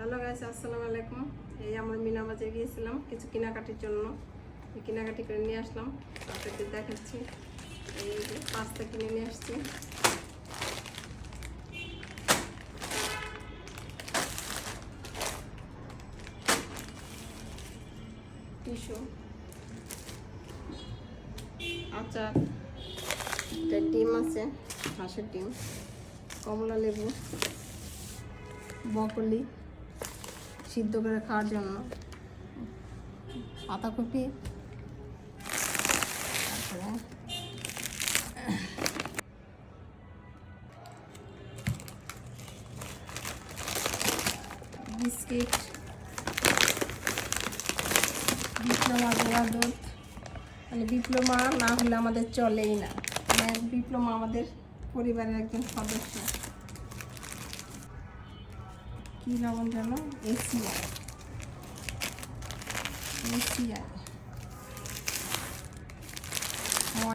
Hello guys, আসসালামু আলাইকুম। এই আমরা মিনা বাজারে গিয়েছিলাম কিছু কেনাকাটির জন্য। কেনাকাটি করে নিয়ে আসলাম, আপনাদের দেখাচ্ছি। এই যে পাস্তা কিনে নিয়ে আসছি। টিস্যু, আচার, ডিম আছে, হাঁসের ডিম, কমলা লেবু, ব্রকলি সিদ্ধ করে খাওয়ার জন্য, পাতাকপি, তারপরে বিস্কিট, ডিপ্লোমা গোয়া দুধ। মানে ডিপ্লোমা না হলে আমাদের চলেই না। মানে ডিপ্লোমা আমাদের পরিবারের একজন সদস্য। কী লবণ যেন? এসিআই।